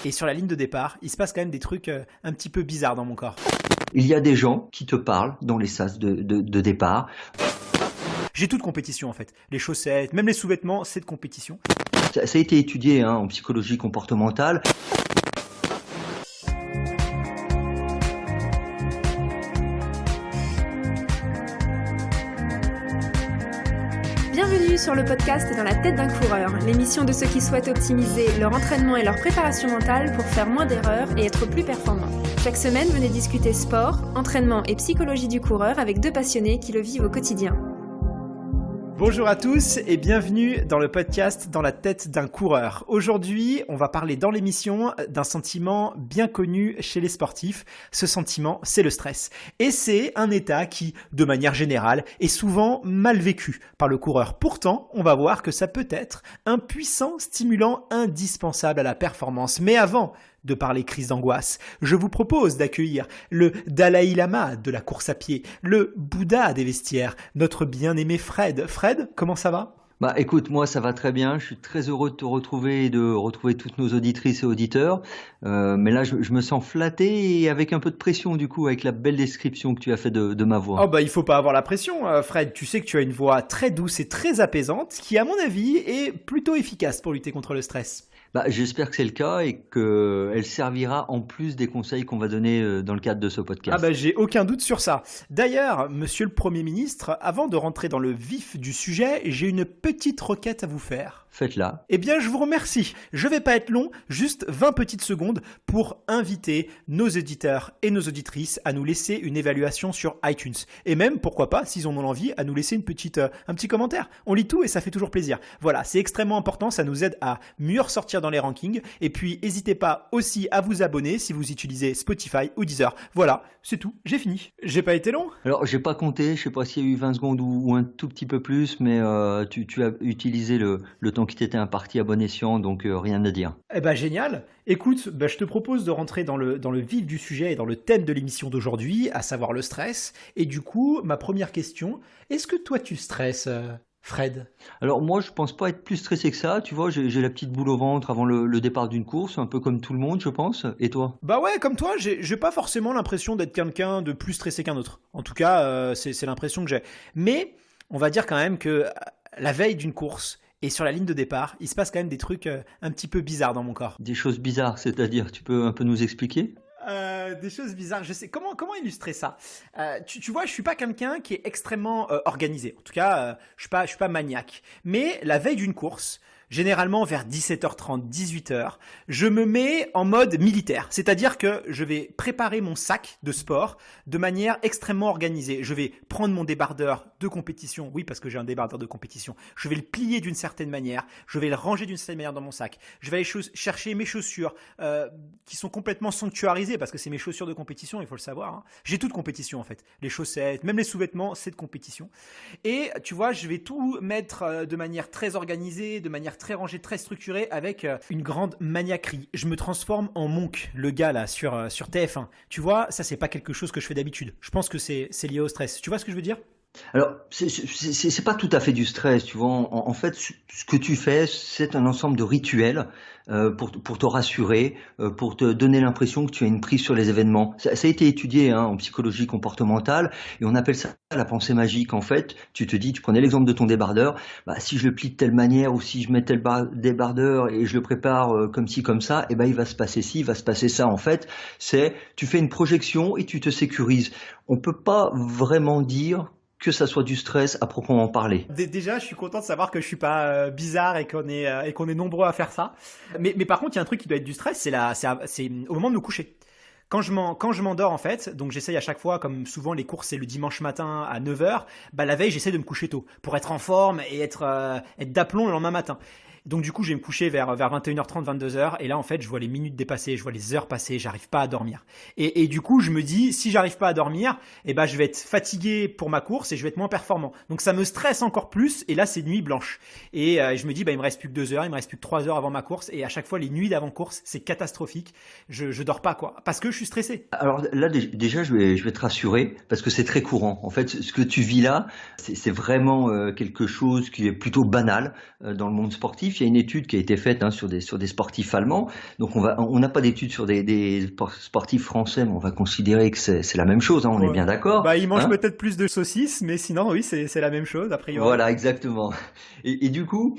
Et sur la ligne de départ, il se passe quand même des trucs un petit peu bizarres dans mon corps. Il y a des gens qui te parlent dans les sas de départ. J'ai toute compétition en fait. Les chaussettes, même les sous-vêtements, c'est de compétition. Ça a été étudié en psychologie comportementale. Bienvenue sur le podcast Dans la tête d'un coureur, l'émission de ceux qui souhaitent optimiser leur entraînement et leur préparation mentale pour faire moins d'erreurs et être plus performants. Chaque semaine, venez discuter sport, entraînement et psychologie du coureur avec deux passionnés qui le vivent au quotidien. Bonjour à tous et bienvenue dans le podcast Dans la tête d'un coureur. Aujourd'hui, on va parler dans l'émission d'un sentiment bien connu chez les sportifs. Ce sentiment, c'est le stress. Et c'est un état qui, de manière générale, est souvent mal vécu par le coureur. Pourtant, on va voir que ça peut être un puissant stimulant indispensable à la performance. Mais avant de parler crise d'angoisse, je vous propose d'accueillir le Dalai Lama de la course à pied, le Bouddha des vestiaires, notre bien-aimé Fred. Fred, comment ça va ? Écoute, moi ça va très bien, je suis très heureux de te retrouver et de retrouver toutes nos auditrices et auditeurs. Mais là je me sens flatté et avec un peu de pression du coup, avec la belle description que tu as fait de ma voix. Oh il faut pas avoir la pression, Fred. Tu sais que tu as une voix très douce et très apaisante qui, à mon avis, est plutôt efficace pour lutter contre le stress. J'espère que c'est le cas et qu'elle servira en plus des conseils qu'on va donner dans le cadre de ce podcast. J'ai aucun doute sur ça. D'ailleurs, monsieur le Premier ministre, avant de rentrer dans le vif du sujet, j'ai une petite requête à vous faire. Faites-la. Eh bien, je vous remercie. Je vais pas être long, juste 20 petites secondes pour inviter nos éditeurs et nos auditrices à nous laisser une évaluation sur iTunes. Et même, pourquoi pas, s'ils en ont l'envie, à nous laisser un petit commentaire. On lit tout et ça fait toujours plaisir. Voilà, c'est extrêmement important, ça nous aide à mieux ressortir dans les rankings. Et puis, n'hésitez pas aussi à vous abonner si vous utilisez Spotify ou Deezer. Voilà, c'est tout, j'ai fini. J'ai pas été long ? Alors, j'ai pas compté, je sais pas s'il y a eu 20 secondes ou un tout petit peu plus, mais tu as utilisé le temps qui t'était imparti à bon escient, donc rien à dire. Génial. Écoute, je te propose de rentrer dans le vif du sujet et dans le thème de l'émission d'aujourd'hui, à savoir le stress. Et du coup, ma première question, est-ce que toi tu stresses Fred ? Alors moi je pense pas être plus stressé que ça, tu vois, j'ai la petite boule au ventre avant le départ d'une course, un peu comme tout le monde je pense, et toi ? Ouais, comme toi, j'ai pas forcément l'impression d'être quelqu'un de plus stressé qu'un autre. En tout cas, c'est l'impression que j'ai. Mais on va dire quand même que la veille d'une course et sur la ligne de départ, il se passe quand même des trucs un petit peu bizarres dans mon corps. Des choses bizarres, c'est-à-dire, tu peux un peu nous expliquer ? Des choses bizarres, je sais. Comment illustrer ça ? Tu vois, je suis pas quelqu'un qui est extrêmement organisé. En tout cas, je suis pas maniaque. Mais la veille d'une course, généralement vers 17h30, 18h, je me mets en mode militaire. C'est-à-dire que je vais préparer mon sac de sport de manière extrêmement organisée. Je vais prendre mon débardeur de compétition. Oui, parce que j'ai un débardeur de compétition. Je vais le plier d'une certaine manière. Je vais le ranger d'une certaine manière dans mon sac. Je vais aller chercher mes chaussures qui sont complètement sanctuarisées parce que c'est mes chaussures de compétition, il faut le savoir. Hein. J'ai toute compétition en fait. Les chaussettes, même les sous-vêtements, c'est de compétition. Et tu vois, je vais tout mettre de manière très organisée, de manière très rangé, très structuré, avec une grande maniaquerie. Je me transforme en Monk, le gars là sur TF1. Tu vois, ça c'est pas quelque chose que je fais d'habitude. Je pense que c'est lié au stress. Tu vois ce que je veux dire ? Alors, c'est pas tout à fait du stress, tu vois. En fait, ce que tu fais, c'est un ensemble de rituels pour te rassurer, pour te donner l'impression que tu as une prise sur les événements. Ça a été étudié en psychologie comportementale et on appelle ça la pensée magique. En fait, tu te dis, tu prenais l'exemple de ton débardeur, si je le plie de telle manière ou si je mets tel débardeur et je le prépare comme ci, comme ça, il va se passer ci, il va se passer ça. En fait, tu fais une projection et tu te sécurises. On peut pas vraiment dire que ça soit du stress à proprement parler. Déjà, je suis content de savoir que je suis pas bizarre et qu'on est nombreux à faire ça. Mais par contre, il y a un truc qui doit être du stress, c'est au moment de me coucher. Quand je m'endors en fait, donc j'essaye à chaque fois, comme souvent les courses c'est le dimanche matin à 9h, la veille j'essaie de me coucher tôt pour être en forme et être d'aplomb le lendemain matin. Donc du coup, je vais me coucher vers 21h30, 22h. Et là, en fait, je vois les minutes dépasser, je vois les heures passer, j'arrive pas à dormir. Et du coup, je me dis, si j'arrive pas à dormir, je vais être fatigué pour ma course et je vais être moins performant. Donc ça me stresse encore plus. Et là, c'est nuit blanche. Et je me dis, il me reste plus que 2 heures, il me reste plus que 3 heures avant ma course. Et à chaque fois, les nuits d'avant-course, c'est catastrophique. Je dors pas, quoi. Parce que je suis stressé. Alors là, déjà, je vais te rassurer parce que c'est très courant. En fait, ce que tu vis là, c'est vraiment quelque chose qui est plutôt banal dans le monde sportif. sportifs. Il y a une étude qui a été faite sur des sportifs allemands. Donc on n'a pas d'études sur des sportifs français, mais on va considérer que c'est la même chose. On est bien d'accord. Bah, ils mangent peut-être plus de saucisses, mais sinon oui, c'est la même chose a priori. Voilà, exactement. Et du coup,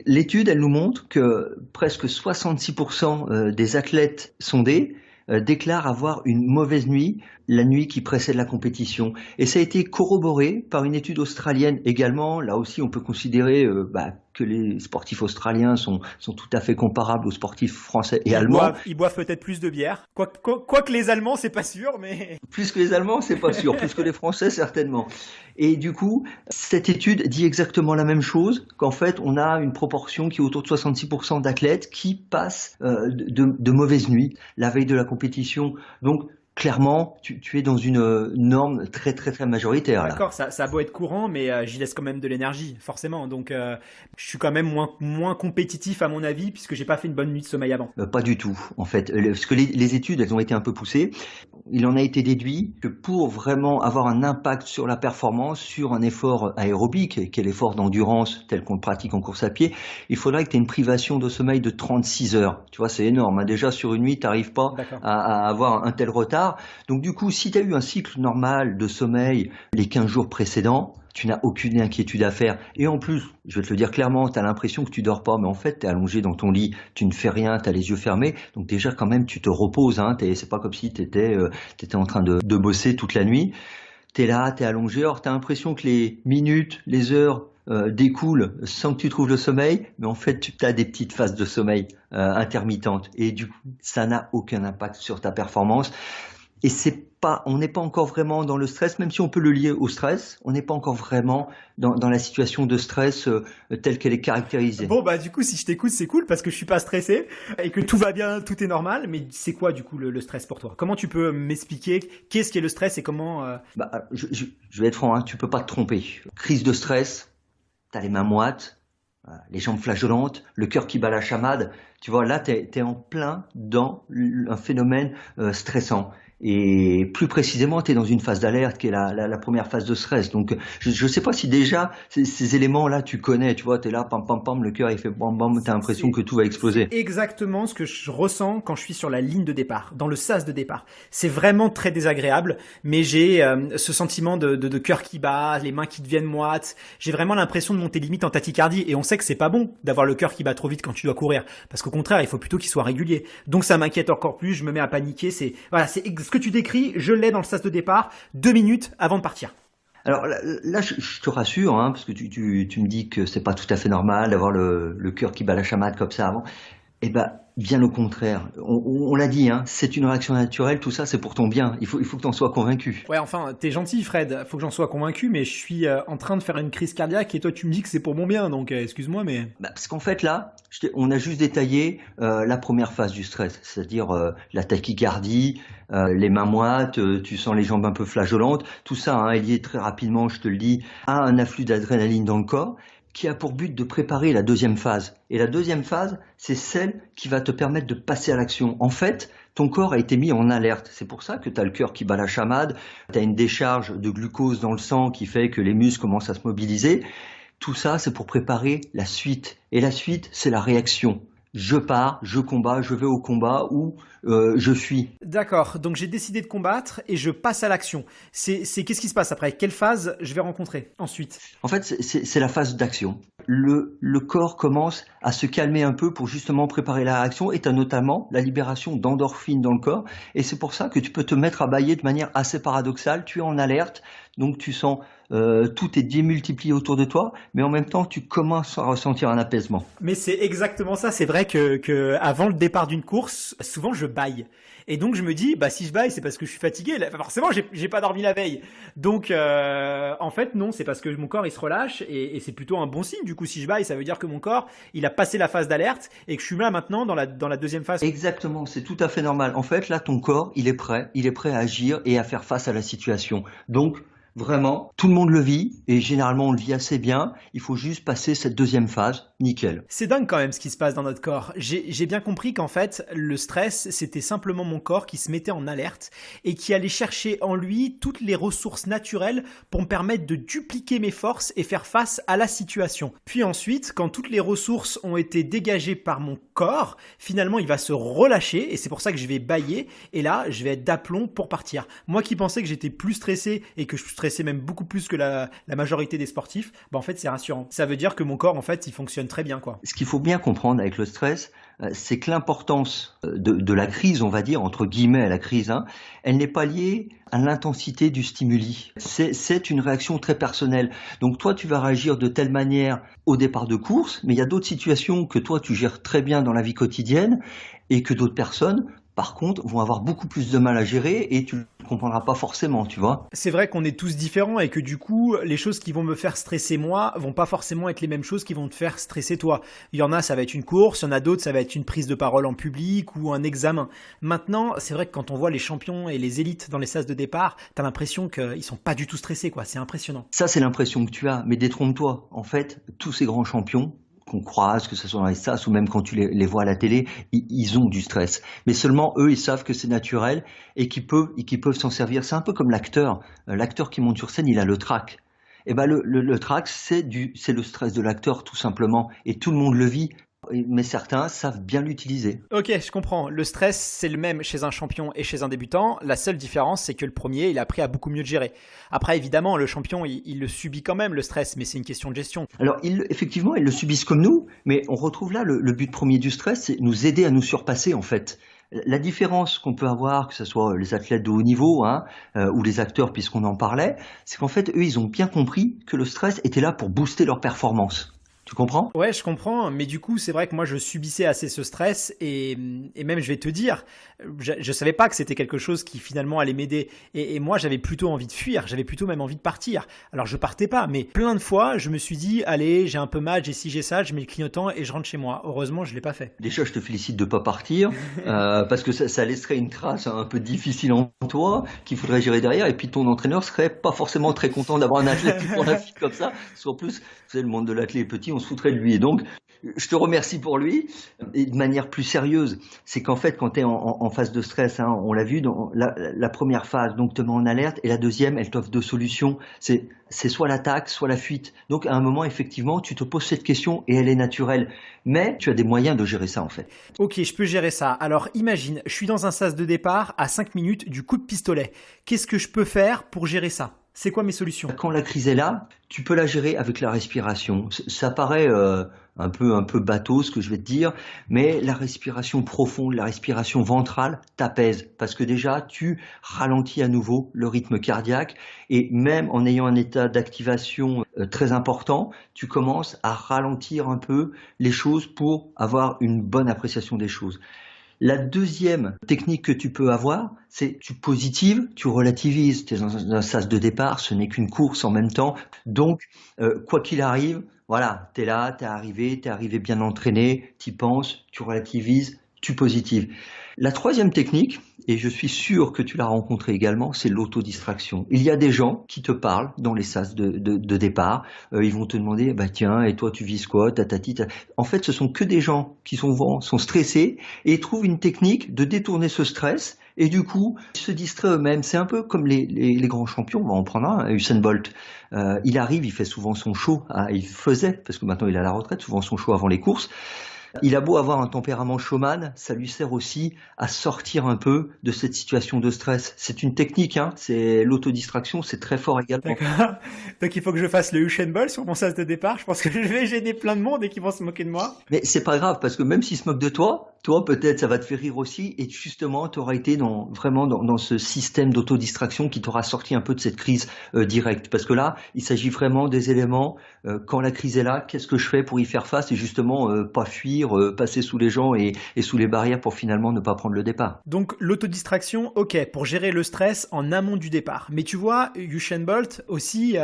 l'étude, elle nous montre que presque 66% des athlètes sondés déclarent avoir une mauvaise nuit la nuit qui précède la compétition. Et ça a été corroboré par une étude australienne également. Là aussi, on peut considérer que les sportifs australiens sont tout à fait comparables aux sportifs français et allemands. Ils boivent peut-être plus de bière. Quoique les Allemands, c'est pas sûr, mais... Plus que les Allemands, c'est pas sûr. Plus que les Français, certainement. Et du coup, cette étude dit exactement la même chose, qu'en fait, on a une proportion qui est autour de 66% d'athlètes qui passent de mauvaises nuits la veille de la compétition. Donc, clairement, tu es dans une norme très très très majoritaire. D'accord, ça a beau être courant, mais j'y laisse quand même de l'énergie, forcément. Donc, je suis quand même moins compétitif à mon avis, puisque j'ai pas fait une bonne nuit de sommeil avant. Pas du tout, en fait. Parce que les études, elles ont été un peu poussées. Il en a été déduit que pour vraiment avoir un impact sur la performance, sur un effort aérobique, qui est l'effort d'endurance tel qu'on le pratique en course à pied, il faudrait que tu aies une privation de sommeil de 36 heures. Tu vois, c'est énorme. Déjà, sur une nuit, tu n'arrives pas à avoir un tel retard. Donc du coup, si tu as eu un cycle normal de sommeil les 15 jours précédents, tu n'as aucune inquiétude à faire. Et en plus, je vais te le dire clairement, tu as l'impression que tu dors pas, mais en fait, tu es allongé dans ton lit, tu ne fais rien, tu as les yeux fermés. Donc déjà, quand même, tu te reposes. C'est pas comme si tu étais en train de bosser toute la nuit. Tu es là, tu es allongé. Alors, tu as l'impression que les minutes, les heures découlent sans que tu trouves le sommeil, mais en fait, tu as des petites phases de sommeil intermittentes. Et du coup, ça n'a aucun impact sur ta performance. Et on n'est pas encore vraiment dans le stress, même si on peut le lier au stress, on n'est pas encore vraiment dans la situation de stress telle qu'elle est caractérisée. Bon, du coup, si je t'écoute, c'est cool parce que je suis pas stressé et que tout va bien, tout est normal. Mais c'est quoi, du coup, le stress pour toi? Comment tu peux m'expliquer qu'est-ce qu'est le stress et comment... Je vais être franc, tu peux pas te tromper. Crise de stress, t'as les mains moites, les jambes flageolantes, le cœur qui bat la chamade. Tu vois, là, t'es en plein dans un phénomène stressant. Et plus précisément, tu es dans une phase d'alerte qui est la première phase de stress. Donc, je sais pas si déjà ces éléments-là tu connais. Tu vois, tu es là, pam pam pam, le cœur il fait bam bam, tu as l'impression que tout va exploser. C'est exactement ce que je ressens quand je suis sur la ligne de départ, dans le sas de départ. C'est vraiment très désagréable, mais j'ai ce sentiment de cœur qui bat, les mains qui deviennent moites. J'ai vraiment l'impression de monter limite en tachycardie. Et on sait que c'est pas bon d'avoir le cœur qui bat trop vite quand tu dois courir, parce qu'au contraire, il faut plutôt qu'il soit régulier. Donc ça m'inquiète encore plus. Je me mets à paniquer. C'est ce que tu décris, je l'ai dans le sas de départ, 2 minutes avant de partir. Alors là je te rassure, parce que tu me dis que c'est pas tout à fait normal d'avoir le cœur qui bat la chamade comme ça avant. Eh ben, bien au contraire. On l'a dit, c'est une réaction naturelle, tout ça, c'est pour ton bien. Il faut que tu en sois convaincu. Ouais, enfin, t'es gentil, Fred. Faut que j'en sois convaincu, mais je suis en train de faire une crise cardiaque et toi, tu me dis que c'est pour mon bien, donc excuse-moi, mais... Parce qu'en fait, là, on a juste détaillé la première phase du stress, c'est-à-dire la tachycardie, les mains moites, tu sens les jambes un peu flageolantes. Tout ça est lié très rapidement, je te le dis, à un afflux d'adrénaline dans le corps, qui a pour but de préparer la deuxième phase. Et la deuxième phase, c'est celle qui va te permettre de passer à l'action. En fait, ton corps a été mis en alerte. C'est pour ça que tu as le cœur qui bat la chamade, tu as une décharge de glucose dans le sang qui fait que les muscles commencent à se mobiliser. Tout ça, c'est pour préparer la suite. Et la suite, c'est la réaction. Je pars, je combats, je vais au combat ou je fuis. D'accord, donc j'ai décidé de combattre et je passe à l'action. Qu'est-ce qui se passe après? Quelle phase je vais rencontrer ensuite? En fait, c'est la phase d'action. Le corps commence à se calmer un peu pour justement préparer la réaction et tu as notamment la libération d'endorphines dans le corps. Et c'est pour ça que tu peux te mettre à bâiller de manière assez paradoxale. Tu es en alerte, donc tu sens tout est démultiplié autour de toi, mais en même temps, tu commences à ressentir un apaisement. Mais c'est exactement ça. C'est vrai que avant le départ d'une course, souvent je bâille. Et donc je me dis, si je bâille, c'est parce que je suis fatigué. Forcément, j'ai pas dormi la veille. Donc en fait, non, c'est parce que mon corps il se relâche et c'est plutôt un bon signe. Du coup, si je bâille, ça veut dire que mon corps il a passé la phase d'alerte et que je suis là maintenant dans la deuxième phase. Exactement, c'est tout à fait normal. En fait, là, ton corps il est prêt à agir et à faire face à la situation. Donc Vraiment, tout le monde le vit et généralement on le vit assez bien. Il faut juste passer cette deuxième phase, nickel. C'est dingue quand même ce qui se passe dans notre corps. J'ai bien compris qu'en fait, le stress, c'était simplement mon corps qui se mettait en alerte et qui allait chercher en lui toutes les ressources naturelles pour me permettre de dupliquer mes forces et faire face à la situation. Puis ensuite, quand toutes les ressources ont été dégagées par mon corps, finalement, il va se relâcher et c'est pour ça que je vais bâiller et là, je vais être d'aplomb pour partir. Moi qui pensais que j'étais plus stressé et que je stressais même beaucoup plus que la majorité des sportifs, bah en fait, c'est rassurant. Ça veut dire que mon corps, en fait, il fonctionne très bien, quoi. Ce qu'il faut bien comprendre avec le stress, c'est que l'importance de la crise, on va dire, entre guillemets, la crise, hein, elle n'est pas liée à l'intensité du stimuli. C'est une réaction très personnelle. Donc toi, tu vas réagir de telle manière au départ de course, mais il y a d'autres situations que toi, tu gères très bien dans la vie quotidienne et que d'autres personnes, par contre, vont avoir beaucoup plus de mal à gérer et tu ne le comprendras pas forcément, tu vois. C'est vrai qu'on est tous différents et que du coup, les choses qui vont me faire stresser moi vont pas forcément être les mêmes choses qui vont te faire stresser toi. Il y en a, ça va être une course, il y en a d'autres, ça va être une prise de parole en public ou un examen. Maintenant, c'est vrai que quand on voit les champions et les élites dans les sas de départ, t'as l'impression qu'ils sont pas du tout stressés, quoi. C'est impressionnant. Ça, c'est l'impression que tu as, mais détrompe-toi. En fait, tous ces grands champions qu'on croise, que ce soit dans les sas ou même quand tu les vois à la télé, ils ont du stress. Mais seulement eux, ils savent que c'est naturel et qu'ils peuvent s'en servir. C'est un peu comme l'acteur. L'acteur qui monte sur scène, il a le trac. Et ben le trac, c'est le stress de l'acteur tout simplement. Et tout le monde le vit. Mais certains savent bien l'utiliser. Ok, je comprends. Le stress, c'est le même chez un champion et chez un débutant. La seule différence, c'est que le premier, il a appris à beaucoup mieux le gérer. Après, évidemment, le champion, il le subit quand même, le stress, mais c'est une question de gestion. Alors, effectivement, ils le subissent comme nous, mais on retrouve là le but premier du stress, c'est nous aider à nous surpasser, en fait. La différence qu'on peut avoir, que ce soit les athlètes de haut niveau ou les acteurs, puisqu'on en parlait, c'est qu'en fait, eux, ils ont bien compris que le stress était là pour booster leur performance. Tu comprends ? Ouais, je comprends, mais du coup, c'est vrai que moi, je subissais assez ce stress et même, je vais te dire, je savais pas que c'était quelque chose qui finalement allait m'aider. Et moi, j'avais plutôt envie de fuir, j'avais plutôt même envie de partir. Alors, je partais pas, mais plein de fois, je me suis dit, allez, j'ai un peu mal, j'ai ci, j'ai ça, je mets le clignotant et je rentre chez moi. Heureusement, je l'ai pas fait. Déjà, je te félicite de pas partir parce que ça laisserait une trace un peu difficile en toi qu'il faudrait gérer derrière. Et puis, ton entraîneur serait pas forcément très content d'avoir un athlète qui prend la fuite comme ça. Parce qu'en plus, tu sais, le monde de l'athlète est petit, on se foutrait de lui. Et donc, je te remercie pour lui. Et de manière plus sérieuse, c'est qu'en fait, quand tu es en phase de stress, on l'a vu, dans la première phase, donc te met en alerte, et la deuxième, elle t'offre deux solutions. C'est soit l'attaque, soit la fuite. Donc, à un moment, effectivement, tu te poses cette question et elle est naturelle. Mais tu as des moyens de gérer ça, en fait. Ok, je peux gérer ça. Alors, imagine, je suis dans un sas de départ à 5 minutes du coup de pistolet. Qu'est-ce que je peux faire pour gérer ça ? C'est quoi mes solutions ? Quand la crise est là, tu peux la gérer avec la respiration. Ça paraît un peu bateau ce que je vais te dire, mais la respiration profonde, la respiration ventrale t'apaise parce que déjà tu ralentis à nouveau le rythme cardiaque et même en ayant un état d'activation très important, tu commences à ralentir un peu les choses pour avoir une bonne appréciation des choses. La deuxième technique que tu peux avoir, c'est tu positives, tu relativises. Tu es dans un sas de départ, ce n'est qu'une course en même temps. Donc, quoi qu'il arrive, voilà, tu es là, tu es arrivé bien entraîné, tu y penses, tu relativises, tu positives. La troisième technique, et je suis sûr que tu l'as rencontrée également, c'est l'autodistraction. Il y a des gens qui te parlent dans les sas de départ. Ils vont te demander, bah tiens, et toi tu vises quoi, tatati. En fait, ce sont que des gens qui sont stressés et ils trouvent une technique de détourner ce stress. Et du coup, ils se distraient eux-mêmes. C'est un peu comme les grands champions. On va en prendre un, Usain Bolt. Il arrive, il fait souvent son show. Il faisait, parce que maintenant il est à la retraite, souvent son show avant les courses. Il a beau avoir un tempérament showman, ça lui sert aussi à sortir un peu de cette situation de stress. C'est une technique, c'est l'autodistraction, c'est très fort également. D'accord. Donc il faut que je fasse le Usain Bolt sur mon sas de départ. Je pense que je vais gêner plein de monde et qu'ils vont se moquer de moi. Mais c'est pas grave, parce que même s'ils se moquent de toi peut-être ça va te faire rire aussi et justement tu auras été vraiment dans ce système d'autodistraction qui t'aura sorti un peu de cette crise directe. Parce que là, il s'agit vraiment des éléments, quand la crise est là, qu'est-ce que je fais pour y faire face et justement pas fuir, passer sous les gens et sous les barrières pour finalement ne pas prendre le départ. Donc l'autodistraction, ok, pour gérer le stress en amont du départ. Mais tu vois, Usain Bolt aussi,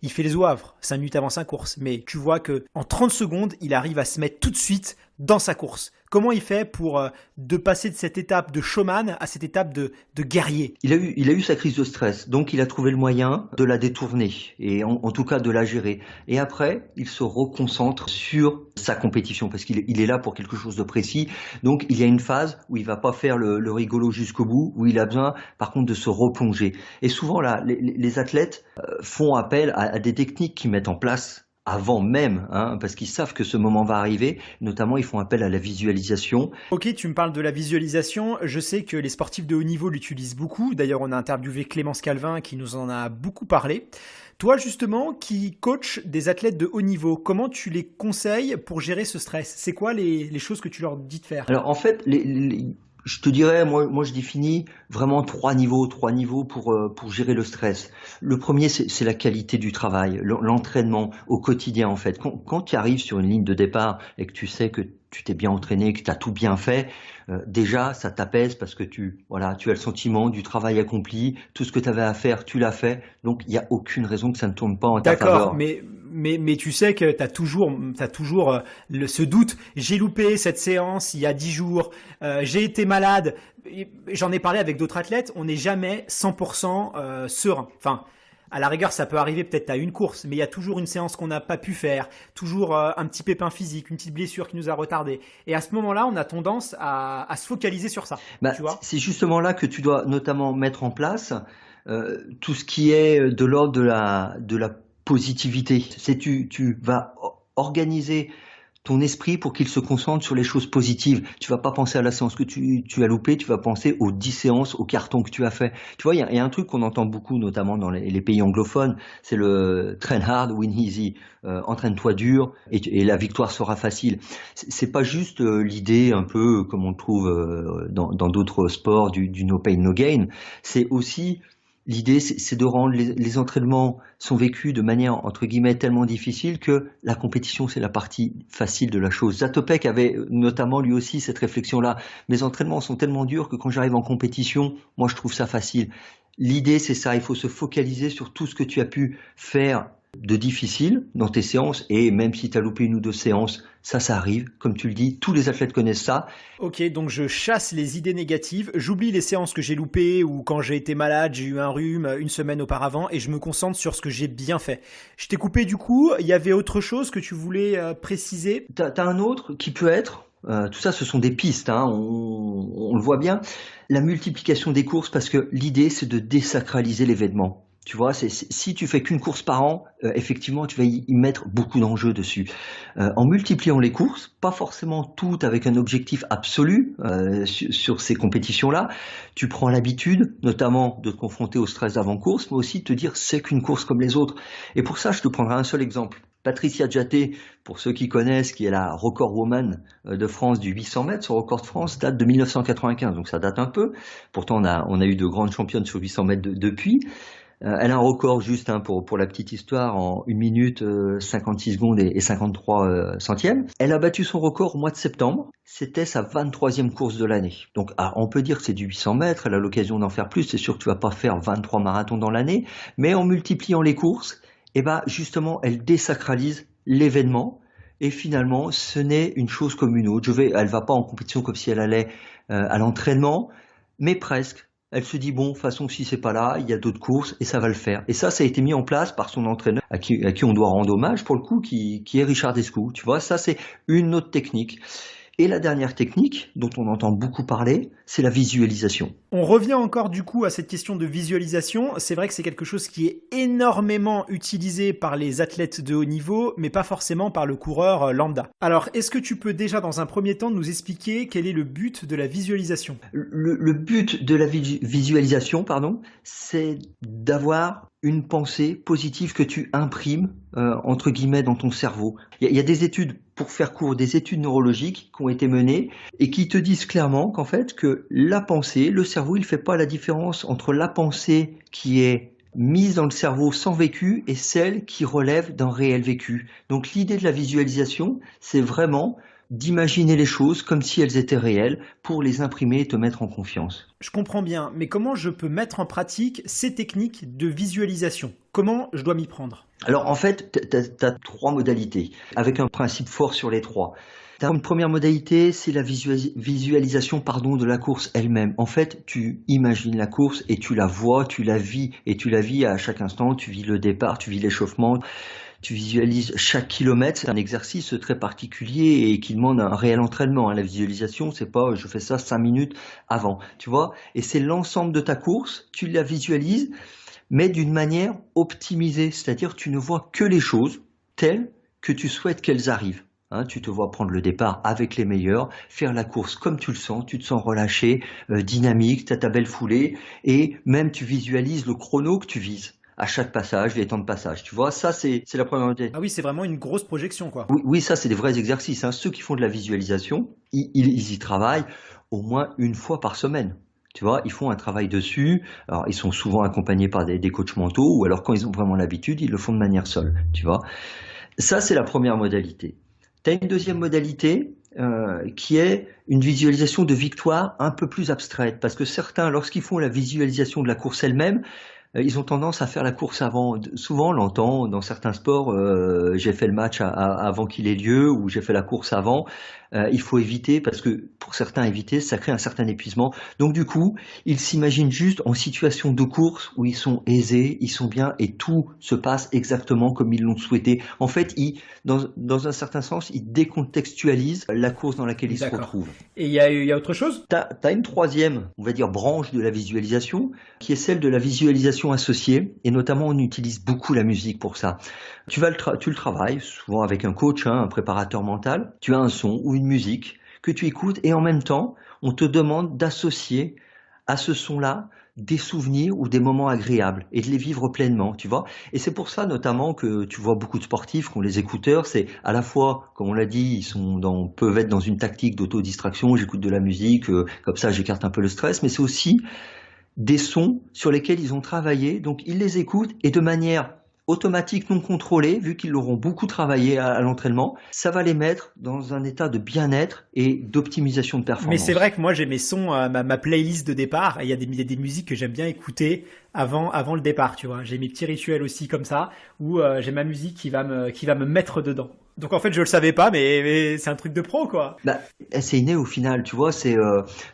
il fait les zouaves 5 minutes avant sa course. Mais tu vois que en 30 secondes, il arrive à se mettre tout de suite dans sa course? Comment il fait pour de passer de cette étape de showman à cette étape de guerrier? Il a eu sa crise de stress, donc il a trouvé le moyen de la détourner et en tout cas de la gérer. Et après, il se reconcentre sur sa compétition parce qu'il est là pour quelque chose de précis. Donc il y a une phase où il va pas faire le rigolo jusqu'au bout, où il a besoin par contre de se replonger. Et souvent là, les athlètes font appel à des techniques qu'ils mettent en place avant même, parce qu'ils savent que ce moment va arriver. Notamment, ils font appel à la visualisation. Ok, tu me parles de la visualisation. Je sais que les sportifs de haut niveau l'utilisent beaucoup. D'ailleurs, on a interviewé Clémence Calvin qui nous en a beaucoup parlé. Toi, justement, qui coach des athlètes de haut niveau, comment tu les conseilles pour gérer ce stress? C'est quoi les choses que tu leur dis de faire? Alors, en fait, je te dirais, moi, je définis vraiment trois niveaux pour gérer le stress. Le premier, c'est la qualité du travail, l'entraînement au quotidien, en fait. Quand tu arrives sur une ligne de départ et que tu sais que tu t'es bien entraîné, que tu as tout bien fait, déjà, ça t'apaise parce que tu as le sentiment du travail accompli, tout ce que tu avais à faire, tu l'as fait. Donc, il n'y a aucune raison que ça ne tourne pas en ta faveur. D'accord, mais tu sais que tu as toujours ce doute. J'ai loupé cette séance il y a 10 jours, j'ai été malade. J'en ai parlé avec d'autres athlètes, on n'est jamais 100% serein. Enfin, à la rigueur, ça peut arriver peut-être à une course, mais il y a toujours une séance qu'on n'a pas pu faire, toujours un petit pépin physique, une petite blessure qui nous a retardé. Et à ce moment-là, on a tendance à se focaliser sur ça. Tu vois ? C'est justement là que tu dois notamment mettre en place tout ce qui est de l'ordre de la positivité. Tu vas organiser ton esprit pour qu'il se concentre sur les choses positives. Tu vas pas penser à la séance que tu as loupée, tu vas penser aux 10 séances, aux cartons que tu as fait. Tu vois, il y a un truc qu'on entend beaucoup, notamment dans les pays anglophones, c'est le train hard, win easy. Entraîne-toi dur et la victoire sera facile. C'est pas juste l'idée un peu comme on le trouve dans d'autres sports du no pain no gain. C'est aussi l'idée, c'est de rendre les entraînements sont vécus de manière entre guillemets tellement difficile que la compétition c'est la partie facile de la chose. Zatopek avait notamment lui aussi cette réflexion-là. Mes entraînements sont tellement durs que quand j'arrive en compétition, moi je trouve ça facile. L'idée c'est ça, il faut se focaliser sur tout ce que tu as pu faire de difficile dans tes séances et même si tu as loupé une ou deux séances, ça arrive, comme tu le dis, tous les athlètes connaissent ça. Ok, donc je chasse les idées négatives, j'oublie les séances que j'ai loupées ou quand j'ai été malade, j'ai eu un rhume une semaine auparavant et je me concentre sur ce que j'ai bien fait. Je t'ai coupé du coup, il y avait autre chose que tu voulais préciser? T'as un autre qui peut être, tout ça ce sont des pistes, on le voit bien, la multiplication des courses parce que l'idée c'est de désacraliser l'événement. Tu vois, si tu fais qu'une course par an, effectivement, tu vas y mettre beaucoup d'enjeux dessus. En multipliant les courses, pas forcément toutes avec un objectif absolu sur ces compétitions-là, tu prends l'habitude, notamment de te confronter au stress d'avant-course, mais aussi de te dire c'est qu'une course comme les autres. Et pour ça, je te prendrai un seul exemple. Patricia Djaté, pour ceux qui connaissent, qui est la record woman de France du 800 mètres, son record de France date de 1995, donc ça date un peu. Pourtant, on a eu de grandes championnes sur 800 mètres depuis. Elle a un record juste pour la petite histoire en 1 minute 56 secondes et 53 centièmes. Elle a battu son record au mois de septembre. C'était sa 23e course de l'année. Donc on peut dire que c'est du 800 mètres. Elle a l'occasion d'en faire plus. C'est sûr que tu vas pas faire 23 marathons dans l'année. Mais en multipliant les courses, justement, elle désacralise l'événement. Et finalement, ce n'est une chose comme une autre. Elle va pas en compétition comme si elle allait à l'entraînement, mais presque. Elle se dit bon, de toute façon, si c'est pas là, il y a d'autres courses et ça va le faire. Et ça a été mis en place par son entraîneur, à qui on doit rendre hommage pour le coup, qui est Richard Descoux. Tu vois, ça c'est une autre technique. Et la dernière technique, dont on entend beaucoup parler, c'est la visualisation. On revient encore du coup à cette question de visualisation. C'est vrai que c'est quelque chose qui est énormément utilisé par les athlètes de haut niveau, mais pas forcément par le coureur lambda. Alors, est-ce que tu peux déjà dans un premier temps nous expliquer quel est le but de la visualisation ? Le but de la visualisation, c'est d'avoir une pensée positive que tu imprimes entre guillemets dans ton cerveau. Il y a des études, pour faire court, des études neurologiques qui ont été menées et qui te disent clairement qu'en fait que la pensée, le cerveau, il fait pas la différence entre la pensée qui est mise dans le cerveau sans vécu et celle qui relève d'un réel vécu. Donc l'idée de la visualisation, c'est vraiment d'imaginer les choses comme si elles étaient réelles pour les imprimer et te mettre en confiance. Je comprends bien, mais comment je peux mettre en pratique ces techniques de visualisation ? Comment je dois m'y prendre ? Alors en fait, tu as 3 modalités, avec un principe fort sur les 3. Une première modalité, c'est la visualisation de la course elle-même. En fait, tu imagines la course et tu la vois, tu la vis, et tu la vis à chaque instant. Tu vis le départ, tu vis l'échauffement, tu visualises chaque kilomètre. C'est un exercice très particulier et qui demande un réel entraînement. La visualisation, c'est pas je fais ça 5 minutes avant, tu vois. Et c'est l'ensemble de ta course, tu la visualises, mais d'une manière optimisée. C'est-à-dire tu ne vois que les choses telles que tu souhaites qu'elles arrivent. Tu te vois prendre le départ avec les meilleurs, faire la course comme tu le sens, tu te sens relâché, dynamique, tu as ta belle foulée, et même tu visualises le chrono que tu vises à chaque passage, les temps de passage. Tu vois, ça c'est la première modalité. Ah oui, c'est vraiment une grosse projection, quoi. Oui, ça c'est des vrais exercices. Ceux qui font de la visualisation, ils y travaillent au moins une fois par semaine. Tu vois, ils font un travail dessus. Alors, ils sont souvent accompagnés par des coachs mentaux, ou alors quand ils ont vraiment l'habitude, ils le font de manière seule. Tu vois, ça c'est la première modalité. Tu as une deuxième modalité qui est une visualisation de victoire un peu plus abstraite, parce que certains, lorsqu'ils font la visualisation de la course elle-même, ils ont tendance à faire la course avant. Souvent, on l'entend dans certains sports, j'ai fait le match avant qu'il ait lieu, ou j'ai fait la course avant. Il faut éviter, parce que pour certains, éviter, ça crée un certain épuisement. Donc du coup, ils s'imaginent juste en situation de course où ils sont aisés, ils sont bien, et tout se passe exactement comme ils l'ont souhaité. En fait, dans un certain sens, ils décontextualisent la course dans laquelle ils se retrouvent. Et il y a autre chose ? T'as une troisième, on va dire, branche de la visualisation, qui est celle de la visualisation associée, et notamment on utilise beaucoup la musique pour ça. Tu le travailles souvent avec un coach, un préparateur mental. Tu as un son ou une musique que tu écoutes, et en même temps, on te demande d'associer à ce son-là des souvenirs ou des moments agréables et de les vivre pleinement, tu vois. Et c'est pour ça notamment que tu vois beaucoup de sportifs qui ont les écouteurs. C'est à la fois, comme on l'a dit, peuvent être dans une tactique d'autodistraction. J'écoute de la musique, comme ça j'écarte un peu le stress, mais c'est aussi des sons sur lesquels ils ont travaillé. Donc ils les écoutent, et de manière automatique, non contrôlée, vu qu'ils l'auront beaucoup travaillé à l'entraînement, ça va les mettre dans un état de bien-être et d'optimisation de performance. Mais c'est vrai que moi j'ai mes sons, ma playlist de départ, et il y a des musiques que j'aime bien écouter avant le départ, tu vois. J'ai mes petits rituels aussi comme ça, où j'ai ma musique qui va me mettre dedans. Donc en fait je le savais pas, mais c'est un truc de pro, quoi. C'est inné au final, tu vois. C'est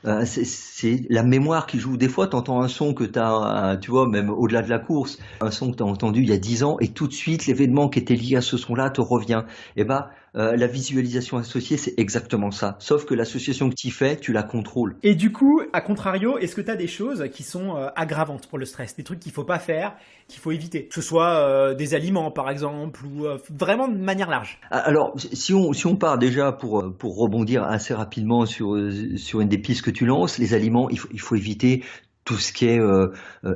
la mémoire qui joue. Des fois t'entends un son que t'as, tu vois, même au-delà de la course, un son que t'as entendu il y a 10 ans, et tout de suite l'événement qui était lié à ce son-là te revient. Et la visualisation associée, c'est exactement ça. Sauf que l'association que tu fais, tu la contrôles. Et du coup, à contrario, est-ce que tu as des choses qui sont aggravantes pour le stress, des trucs qu'il faut pas faire, qu'il faut éviter, que ce soit des aliments par exemple, ou vraiment de manière large? Alors, si on part déjà pour rebondir assez rapidement sur une des pistes que tu lances, les aliments, il faut éviter tout ce qui est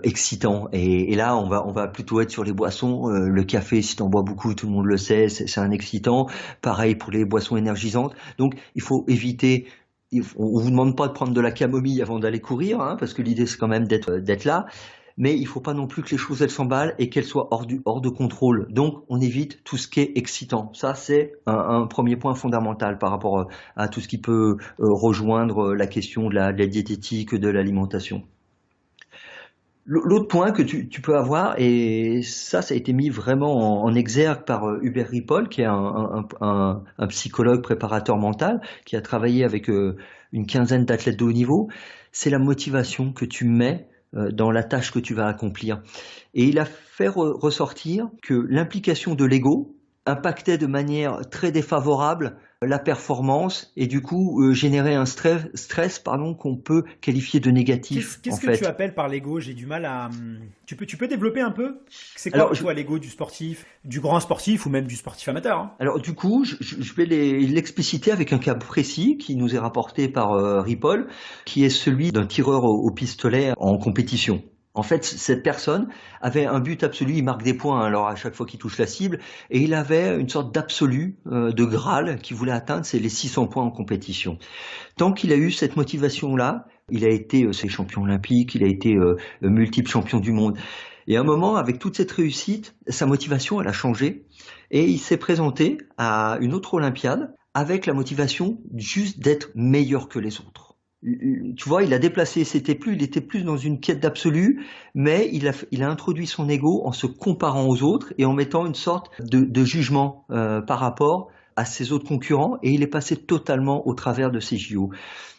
excitant, et là on va plutôt être sur les boissons. Le café, si t'en bois beaucoup, tout le monde le sait, c'est un excitant. Pareil pour les boissons énergisantes. Donc il faut éviter. On vous demande pas de prendre de la camomille avant d'aller courir, parce que l'idée c'est quand même d'être là. Mais il faut pas non plus que les choses elles s'emballent et qu'elles soient hors de contrôle. Donc on évite tout ce qui est excitant. Ça c'est un premier point fondamental par rapport à tout ce qui peut rejoindre la question de la diététique, de l'alimentation. L'autre point que tu peux avoir, et ça a été mis vraiment en exergue par Hubert Ripoll, qui est un psychologue préparateur mental, qui a travaillé avec une quinzaine d'athlètes de haut niveau, c'est la motivation que tu mets dans la tâche que tu vas accomplir. Et il a fait ressortir que l'implication de l'ego impactait de manière très défavorable la performance, et du coup générer un stress qu'on peut qualifier de négatif. Qu'est-ce que tu appelles par l'ego? J'ai du mal à... Tu peux développer un peu? C'est quoi pour toi l'ego du sportif, du grand sportif ou même du sportif amateur? Alors du coup, je vais l'expliciter avec un cas précis qui nous est rapporté par Ripoll, qui est celui d'un tireur au pistolet en compétition. En fait, cette personne avait un but absolu, il marque des points alors à chaque fois qu'il touche la cible, et il avait une sorte d'absolu, de Graal qu'il voulait atteindre, c'est les 600 points en compétition. Tant qu'il a eu cette motivation-là, il a été champion olympique, il a été multiple champion du monde. Et à un moment, avec toute cette réussite, sa motivation, elle a changé, et il s'est présenté à une autre Olympiade avec la motivation juste d'être meilleur que les autres. Tu vois, il a déplacé, il était plus dans une quête d'absolu, mais il a introduit son ego en se comparant aux autres et en mettant une sorte de jugement par rapport à ses autres concurrents et il est passé totalement au travers de ces JO.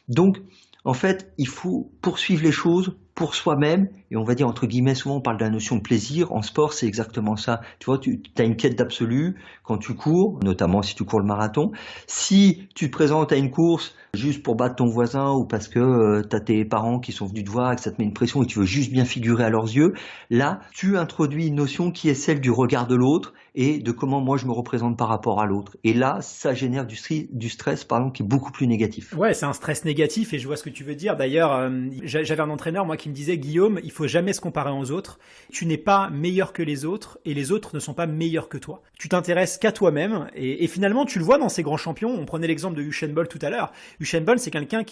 Donc, en fait, il faut poursuivre les choses pour soi-même et on va dire entre guillemets, souvent on parle de la notion de plaisir. En sport, c'est exactement ça. Tu vois, tu as une quête d'absolu quand tu cours, notamment si tu cours le marathon. Si tu te présentes à une course juste pour battre ton voisin ou parce que tu as tes parents qui sont venus te voir et que ça te met une pression et tu veux juste bien figurer à leurs yeux, là, tu introduis une notion qui est celle du regard de l'autre et de comment moi je me représente par rapport à l'autre. Et là, ça génère du stress, pardon, qui est beaucoup plus négatif. Ouais, c'est un stress négatif et je vois ce que tu veux dire. D'ailleurs, j'avais un entraîneur, moi, qui me disait, Guillaume, il faut jamais se comparer aux autres. Tu n'es pas meilleur que les autres et les autres ne sont pas meilleurs que toi. Tu t'intéresses qu'à toi-même et finalement, tu le vois dans ces grands champions. On prenait l'exemple de Usain Bolt tout à l'heure. Usain Bolt, c'est quelqu'un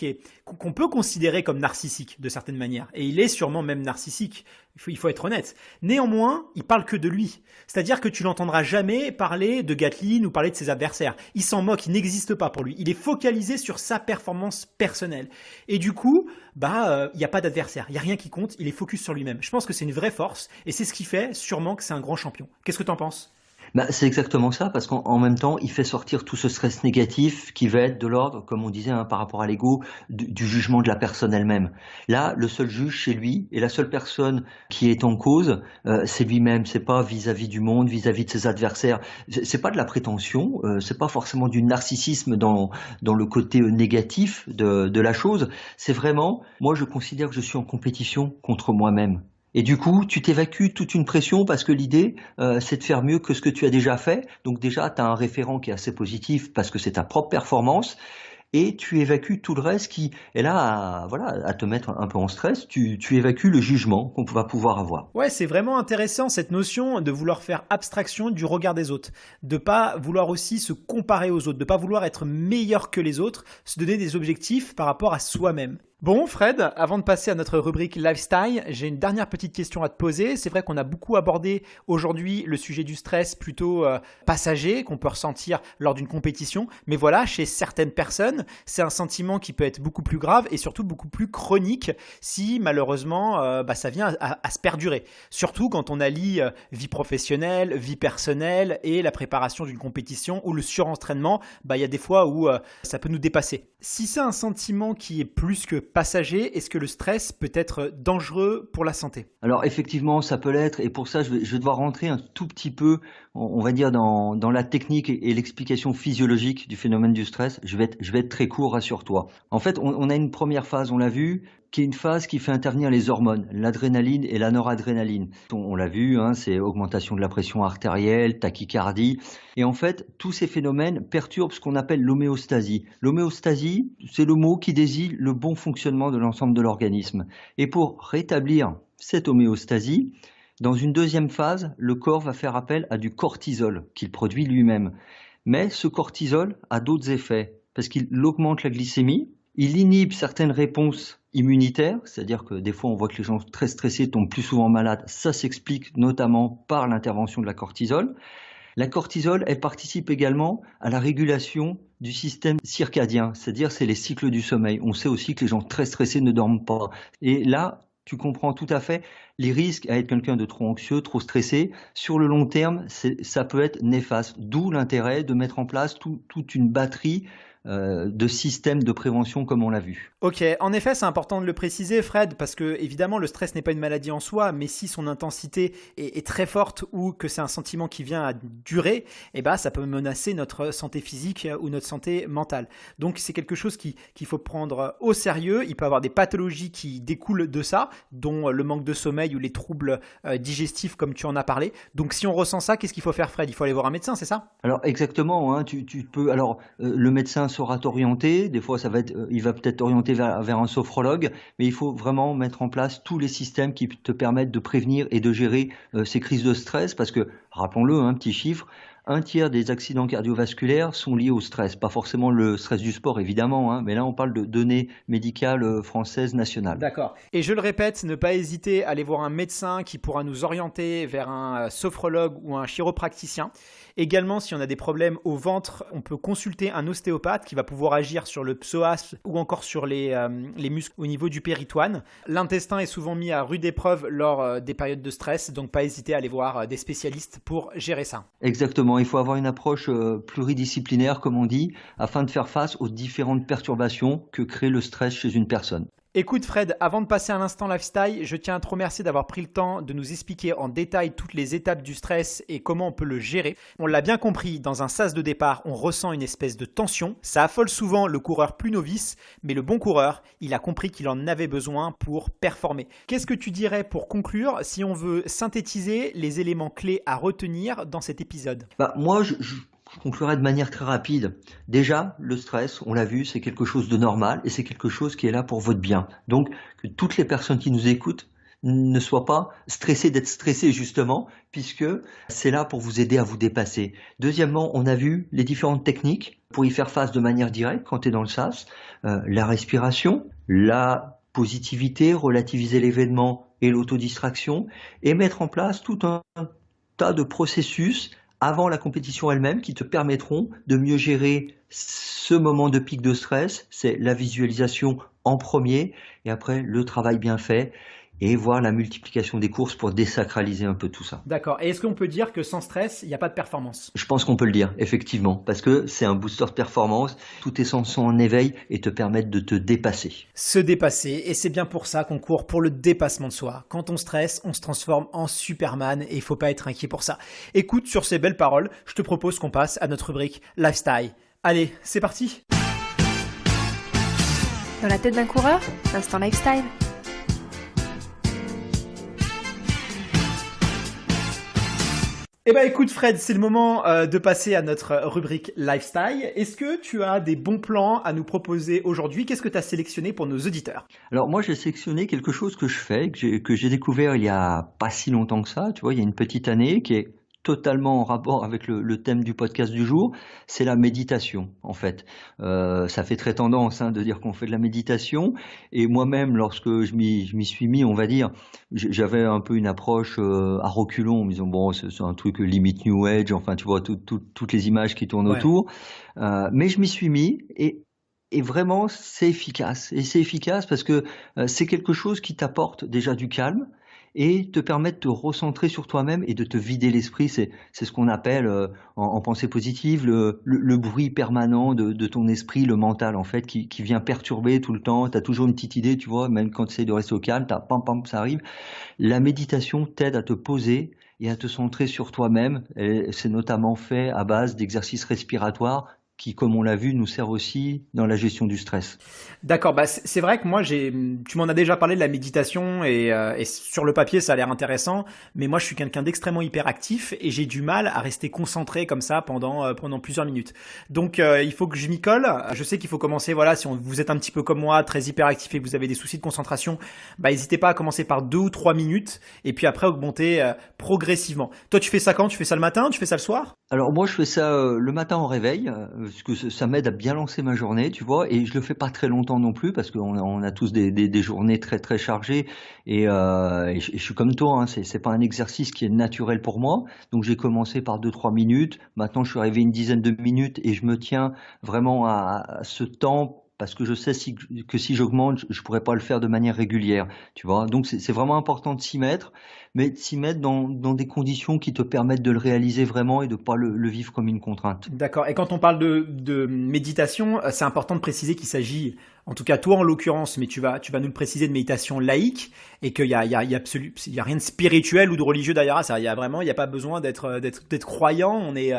qu'on peut considérer comme narcissique de certaines manières. Et il est sûrement même narcissique. Il faut être honnête. Néanmoins, il parle que de lui. C'est-à-dire que tu l'entendras jamais parler de Gatlin ou parler de ses adversaires. Il s'en moque, il n'existe pas pour lui. Il est focalisé sur sa performance personnelle. Et du coup, il y a pas d'adversaire, il y a rien qui compte, il est focus sur lui-même. Je pense que c'est une vraie force et c'est ce qui fait sûrement que c'est un grand champion. Qu'est-ce que tu en penses ? C'est exactement ça, parce qu'en même temps, il fait sortir tout ce stress négatif qui va être de l'ordre, comme on disait, par rapport à l'ego, du jugement de la personne elle-même. Là, le seul juge, c'est lui, et la seule personne qui est en cause, c'est lui-même. C'est pas vis-à-vis du monde, vis-à-vis de ses adversaires. C'est pas de la prétention, c'est pas forcément du narcissisme dans le côté négatif de la chose. C'est vraiment, moi, je considère que je suis en compétition contre moi-même. Et du coup, tu t'évacues toute une pression parce que l'idée, c'est de faire mieux que ce que tu as déjà fait. Donc déjà, tu as un référent qui est assez positif parce que c'est ta propre performance. Et tu évacues tout le reste qui est là à te mettre un peu en stress. Tu évacues le jugement qu'on va pouvoir avoir. Ouais, c'est vraiment intéressant cette notion de vouloir faire abstraction du regard des autres, de pas vouloir aussi se comparer aux autres, de pas vouloir être meilleur que les autres, se donner des objectifs par rapport à soi-même. Bon, Fred, avant de passer à notre rubrique Lifestyle, j'ai une dernière petite question à te poser. C'est vrai qu'on a beaucoup abordé aujourd'hui le sujet du stress plutôt passager qu'on peut ressentir lors d'une compétition. Mais voilà, chez certaines personnes, c'est un sentiment qui peut être beaucoup plus grave et surtout beaucoup plus chronique si malheureusement ça vient à se perdurer. Surtout quand on allie vie professionnelle, vie personnelle et la préparation d'une compétition ou le surentraînement, il y a des fois où ça peut nous dépasser. Si c'est un sentiment qui est plus que passager, est-ce que le stress peut être dangereux pour la santé ? Alors effectivement, ça peut l'être et pour ça, je vais devoir rentrer un tout petit peu, on va dire, dans la technique et l'explication physiologique du phénomène du stress. Je vais être très court, rassure-toi. En fait, on a une première phase, on l'a vu, qui est une phase qui fait intervenir les hormones, l'adrénaline et la noradrénaline. On l'a vu, c'est augmentation de la pression artérielle, tachycardie. Et en fait, tous ces phénomènes perturbent ce qu'on appelle l'homéostasie. L'homéostasie, c'est le mot qui désigne le bon fonctionnement de l'ensemble de l'organisme. Et pour rétablir cette homéostasie, dans une deuxième phase, le corps va faire appel à du cortisol qu'il produit lui-même. Mais ce cortisol a d'autres effets, parce qu'il augmente la glycémie, il inhibe certaines réponses immunitaires, c'est-à-dire que des fois on voit que les gens très stressés tombent plus souvent malades. Ça s'explique notamment par l'intervention de la cortisol. La cortisol, elle participe également à la régulation du système circadien, c'est-à-dire c'est les cycles du sommeil. On sait aussi que les gens très stressés ne dorment pas. Et là, tu comprends tout à fait les risques à être quelqu'un de trop anxieux, trop stressé. Sur le long terme, ça peut être néfaste. D'où l'intérêt de mettre en place toute une batterie de systèmes de prévention comme on l'a vu. Ok, en effet, c'est important de le préciser, Fred, parce que évidemment, le stress n'est pas une maladie en soi, mais si son intensité est très forte ou que c'est un sentiment qui vient à durer, ça peut menacer notre santé physique ou notre santé mentale. Donc, c'est quelque chose qu'il faut prendre au sérieux. Il peut y avoir des pathologies qui découlent de ça, dont le manque de sommeil ou les troubles digestifs, comme tu en as parlé. Donc, si on ressent ça, qu'est-ce qu'il faut faire, Fred ? Il faut aller voir un médecin, c'est ça ? Alors, exactement. Tu peux. Alors, le médecin saura t'orienter. Des fois, il va peut-être t'orienter vers un sophrologue, mais il faut vraiment mettre en place tous les systèmes qui te permettent de prévenir et de gérer ces crises de stress, parce que, rappelons-le, petit chiffre, 1/3 des accidents cardiovasculaires sont liés au stress. Pas forcément le stress du sport, évidemment, mais là, on parle de données médicales françaises nationales. D'accord. Et je le répète, ne pas hésiter à aller voir un médecin qui pourra nous orienter vers un sophrologue ou un chiropraticien. Également, si on a des problèmes au ventre, on peut consulter un ostéopathe qui va pouvoir agir sur le psoas ou encore sur les muscles au niveau du péritoine. L'intestin est souvent mis à rude épreuve lors des périodes de stress, donc pas hésiter à aller voir des spécialistes pour gérer ça. Exactement, il faut avoir une approche pluridisciplinaire, comme on dit, afin de faire face aux différentes perturbations que crée le stress chez une personne. Écoute Fred, avant de passer à l'instant lifestyle, je tiens à te remercier d'avoir pris le temps de nous expliquer en détail toutes les étapes du stress et comment on peut le gérer. On l'a bien compris, dans un sas de départ, on ressent une espèce de tension. Ça affole souvent le coureur plus novice, mais le bon coureur, il a compris qu'il en avait besoin pour performer. Qu'est-ce que tu dirais pour conclure si on veut synthétiser les éléments clés à retenir dans cet épisode ? Moi, je conclurai de manière très rapide. Déjà, le stress, on l'a vu, c'est quelque chose de normal et c'est quelque chose qui est là pour votre bien. Donc, que toutes les personnes qui nous écoutent ne soient pas stressées d'être stressées justement, puisque c'est là pour vous aider à vous dépasser. Deuxièmement, on a vu les différentes techniques pour y faire face de manière directe quand tu es dans le sas. La respiration, la positivité, relativiser l'événement et l'autodistraction, et mettre en place tout un tas de processus avant la compétition elle-même qui te permettront de mieux gérer ce moment de pic de stress. C'est la visualisation en premier et après le travail bien fait et voir la multiplication des courses pour désacraliser un peu tout ça. D'accord. Et est-ce qu'on peut dire que sans stress, il n'y a pas de performance ? Je pense qu'on peut le dire, effectivement, parce que c'est un booster de performance. Tous tes sens sont en éveil et te permettent de te dépasser. Se dépasser, et c'est bien pour ça qu'on court pour le dépassement de soi. Quand on stresse, on se transforme en Superman et il ne faut pas être inquiet pour ça. Écoute, sur ces belles paroles, je te propose qu'on passe à notre rubrique Lifestyle. Allez, c'est parti ! Dans la tête d'un coureur, l'instant lifestyle. Eh ben écoute Fred, c'est le moment de passer à notre rubrique Lifestyle. Est-ce que tu as des bons plans à nous proposer aujourd'hui ? Qu'est-ce que tu as sélectionné pour nos auditeurs ? Alors moi j'ai sélectionné quelque chose que je fais, que j'ai découvert il y a pas si longtemps que ça, tu vois, il y a une petite année, qui est totalement en rapport avec le thème du podcast du jour, c'est la méditation en fait. Ça fait très tendance de dire qu'on fait de la méditation, et moi-même lorsque je m'y suis mis, on va dire, j'avais un peu une approche à reculons, en me disant bon c'est un truc limite New Age, enfin tu vois toutes les images qui tournent autour, mais je m'y suis mis et vraiment c'est efficace, et c'est efficace parce que c'est quelque chose qui t'apporte déjà du calme et te permet de te recentrer sur toi-même et de te vider l'esprit. C'est ce qu'on appelle en pensée positive le bruit permanent de ton esprit, le mental en fait, qui vient perturber tout le temps. Tu as toujours une petite idée, tu vois, même quand tu essaies de rester au calme, ça arrive. La méditation t'aide à te poser et à te centrer sur toi-même. Et c'est notamment fait à base d'exercices respiratoires qui, comme on l'a vu, nous sert aussi dans la gestion du stress. D'accord, c'est vrai que moi, tu m'en as déjà parlé de la méditation et sur le papier, ça a l'air intéressant, mais moi, je suis quelqu'un d'extrêmement hyperactif et j'ai du mal à rester concentré comme ça pendant plusieurs minutes. Donc, il faut que je m'y colle. Je sais qu'il faut commencer, voilà, si vous êtes un petit peu comme moi, très hyperactif et que vous avez des soucis de concentration, n'hésitez pas à commencer par 2 ou 3 minutes et puis après augmenter progressivement. Toi, tu fais ça quand ? Tu fais ça le matin ? Tu fais ça le soir ? Alors moi, je fais ça le matin au réveil, parce que ça m'aide à bien lancer ma journée, tu vois, et je le fais pas très longtemps non plus, parce qu'on a tous des journées très très chargées, et je suis comme toi, c'est pas un exercice qui est naturel pour moi, donc j'ai commencé par 2-3 minutes, maintenant je suis arrivé à une dizaine de minutes, et je me tiens vraiment à ce temps, parce que je sais que si j'augmente, je pourrais pas le faire de manière régulière, tu vois. Donc c'est vraiment important de s'y mettre, mais de s'y mettre dans des conditions qui te permettent de le réaliser vraiment et de pas le vivre comme une contrainte. D'accord. Et quand on parle de méditation, c'est important de préciser qu'il s'agit, en tout cas toi en l'occurrence, mais tu vas nous le préciser, de méditation laïque, et qu'il y a rien de spirituel ou de religieux derrière ça. Il y a pas besoin d'être croyant. On est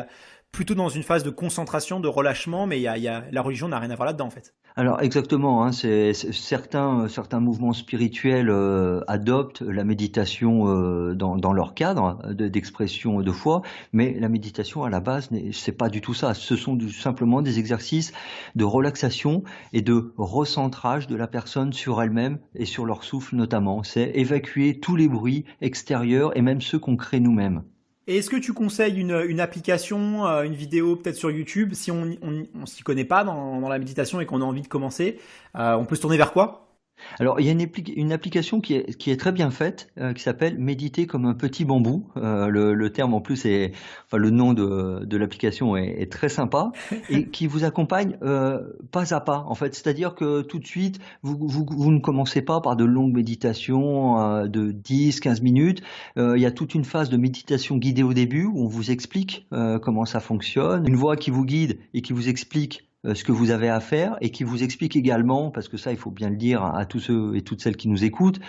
plutôt dans une phase de concentration, de relâchement, mais la religion n'a rien à voir là-dedans en fait. Alors exactement, c'est certains mouvements spirituels adoptent la méditation dans leur cadre d'expression de foi, mais la méditation à la base c'est pas du tout ça. Ce sont simplement des exercices de relaxation et de recentrage de la personne sur elle-même et sur leur souffle notamment. C'est évacuer tous les bruits extérieurs et même ceux qu'on crée nous-mêmes. Et est-ce que tu conseilles une application, une vidéo peut-être sur YouTube, si on s'y connaît pas dans la méditation et qu'on a envie de commencer, on peut se tourner vers quoi ? Alors, il y a une application qui est très bien faite, qui s'appelle Méditer comme un petit bambou. Le terme en plus enfin le nom de l'application est très sympa et qui vous accompagne pas à pas. En fait, c'est-à-dire que tout de suite, vous ne commencez pas par de longues méditations de 10-15 minutes. Il y a toute une phase de méditation guidée au début où on vous explique comment ça fonctionne. Une voix qui vous guide et qui vous explique ce que vous avez à faire et qui vous explique également, parce que ça il faut bien le dire à tous ceux et toutes celles qui nous écoutent,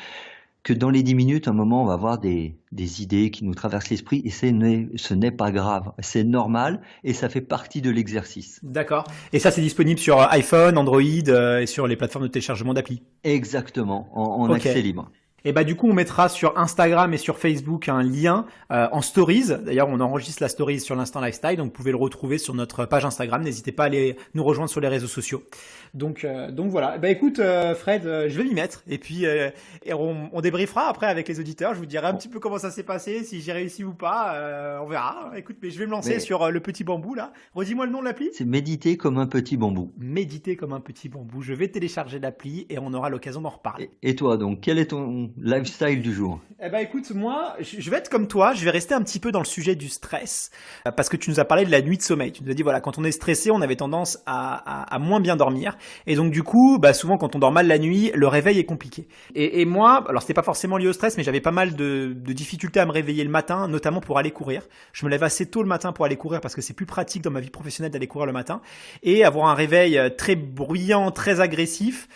que dans les 10 minutes, à un moment, on va avoir des idées qui nous traversent l'esprit et ce n'est pas grave, c'est normal et ça fait partie de l'exercice. D'accord. Et ça, c'est disponible sur iPhone, Android et sur les plateformes de téléchargement d'appli. Exactement, en accès libre. Et bah du coup, on mettra sur Instagram et sur Facebook un lien en stories. D'ailleurs, on enregistre la stories sur l'Instant Lifestyle, donc vous pouvez le retrouver sur notre page Instagram. N'hésitez pas à aller nous rejoindre sur les réseaux sociaux. Donc voilà. Bah écoute, Fred, je vais m'y mettre. Et puis et on débriefera après avec les auditeurs. Je vous dirai un petit peu comment ça s'est passé, si j'ai réussi ou pas. On verra. Écoute, mais je vais me lancer sur le petit bambou là. Redis-moi le nom de l'appli. C'est Méditer comme un petit bambou. Méditer comme un petit bambou. Je vais télécharger l'appli et on aura l'occasion d'en reparler. Et toi, donc, quel est ton lifestyle du jour? Eh ben écoute, moi, je vais être comme toi, je vais rester un petit peu dans le sujet du stress, parce que tu nous as parlé de la nuit de sommeil. Tu nous as dit, voilà, quand on est stressé, on avait tendance à moins bien dormir. Et donc du coup, bah, souvent quand on dort mal la nuit, le réveil est compliqué. Et moi, alors c'était pas forcément lié au stress, mais j'avais pas mal de difficultés à me réveiller le matin, notamment pour aller courir. Je me lève assez tôt le matin pour aller courir, parce que c'est plus pratique dans ma vie professionnelle d'aller courir le matin. Et avoir un réveil très bruyant, très agressif,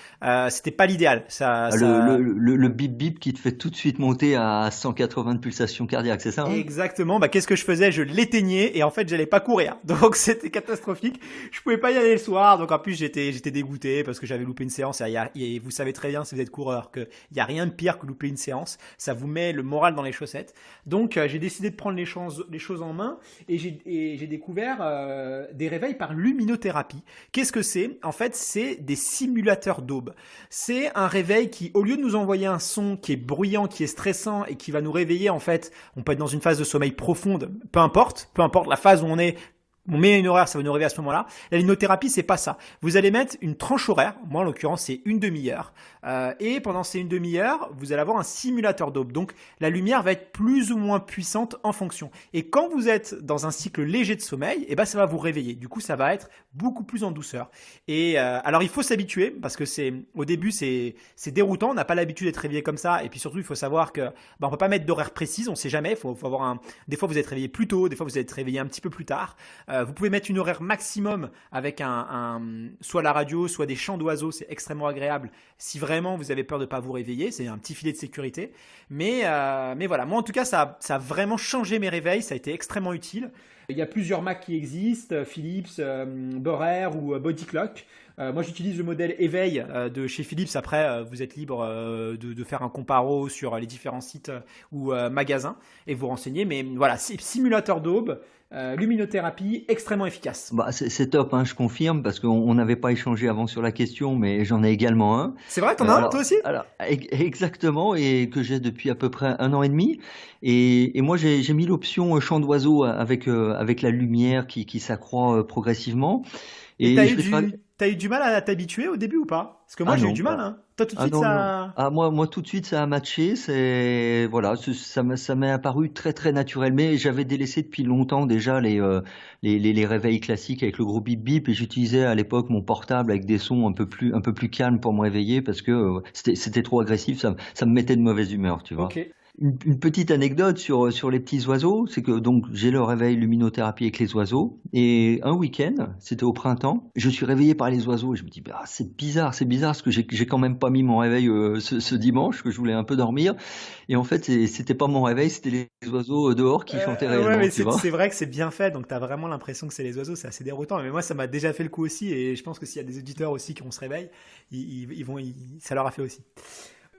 c'était pas l'idéal. Le bip bip qui te fait tout de suite monter à 180 de pulsations cardiaques, c'est ça, hein? Exactement. Bah, qu'est-ce que je faisais? Je l'éteignais et en fait, j'allais pas courir. Donc, c'était catastrophique. Je pouvais pas y aller le soir. Donc, en plus, j'étais dégoûté parce que j'avais loupé une séance. Et vous savez très bien, si vous êtes coureur, qu'il y a rien de pire que louper une séance. Ça vous met le moral dans les chaussettes. Donc, j'ai décidé de prendre les choses en main et j'ai découvert des réveils par luminothérapie. Qu'est-ce que c'est? En fait, c'est des simulateurs d'aube. C'est un réveil qui, au lieu de nous envoyer un son qui est bruyant, qui est stressant et qui va nous réveiller, en fait, on peut être dans une phase de sommeil profonde, peu importe la phase où on est. On met une horaire, ça va nous réveiller à ce moment-là. La luminothérapie, c'est pas ça. Vous allez mettre une tranche horaire. Moi, en l'occurrence, c'est une demi-heure. Et pendant ces une demi-heure, vous allez avoir un simulateur d'aube. Donc, la lumière va être plus ou moins puissante en fonction. Et quand vous êtes dans un cycle léger de sommeil, eh ben, ça va vous réveiller. Du coup, ça va être beaucoup plus en douceur. Et alors, il faut s'habituer parce que au début, c'est déroutant. On n'a pas l'habitude d'être réveillé comme ça. Et puis surtout, il faut savoir que on peut pas mettre d'horaire précise. On sait jamais. Faut avoir des fois, vous êtes réveillé plus tôt. Des fois, vous êtes réveillé un petit peu plus tard. Vous pouvez mettre une horaire maximum avec soit la radio, soit des chants d'oiseaux. C'est extrêmement agréable. Si vraiment vous avez peur de ne pas vous réveiller, c'est un petit filet de sécurité. Mais voilà, moi en tout cas, ça a vraiment changé mes réveils. Ça a été extrêmement utile. Il y a plusieurs Mac qui existent, Philips, Borer ou Body Clock. Moi, j'utilise le modèle Éveil de chez Philips. Après, vous êtes libre de faire un comparo sur les différents sites ou magasins et vous renseigner. Mais voilà, simulateur d'aube, luminothérapie, extrêmement efficace. Bah, c'est top, hein, je confirme, parce qu'on n'avait pas échangé avant sur la question, mais j'en ai également un. C'est vrai, t'en as un toi aussi? Alors, exactement, et que j'ai depuis à peu près 1 an et demi. Et moi, j'ai mis l'option chant d'oiseau avec la lumière qui s'accroît progressivement. Et t'as eu du mal à t'habituer au début ou pas? Parce que moi, j'ai eu du mal, hein. Toi, tout de suite, ça... Moi, tout de suite, ça a matché. Ça m'est apparu très, très naturel. Mais j'avais délaissé depuis longtemps déjà les réveils classiques avec le gros bip bip. Et j'utilisais à l'époque mon portable avec des sons un peu plus calmes pour me réveiller parce que c'était trop agressif. Ça me mettait de mauvaise humeur, tu vois. Okay. Une petite anecdote sur les petits oiseaux, c'est que donc j'ai le réveil luminothérapie avec les oiseaux et un week-end, c'était au printemps, je suis réveillé par les oiseaux et je me dis c'est bizarre parce que j'ai quand même pas mis mon réveil ce dimanche, que je voulais un peu dormir et en fait c'était pas mon réveil, c'était les oiseaux dehors qui chantaient réellement. Ouais, mais c'est vrai que c'est bien fait, donc t'as vraiment l'impression que c'est les oiseaux, c'est assez déroutant. Mais moi ça m'a déjà fait le coup aussi et je pense que s'il y a des auditeurs aussi qui ont ce réveil, ça leur a fait aussi.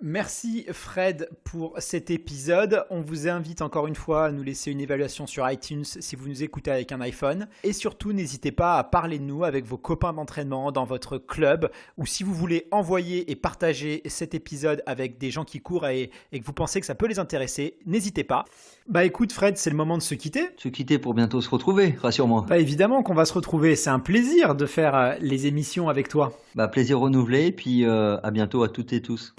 Merci Fred pour cet épisode. On vous invite encore une fois à nous laisser une évaluation sur iTunes si vous nous écoutez avec un iPhone. Et surtout, n'hésitez pas à parler de nous avec vos copains d'entraînement dans votre club, ou si vous voulez envoyer et partager cet épisode avec des gens qui courent et que vous pensez que ça peut les intéresser, n'hésitez pas. Bah écoute Fred, c'est le moment de se quitter. Se quitter pour bientôt se retrouver, rassure-moi. Bah évidemment qu'on va se retrouver, c'est un plaisir de faire les émissions avec toi. Bah plaisir renouvelé, puis à bientôt à toutes et tous.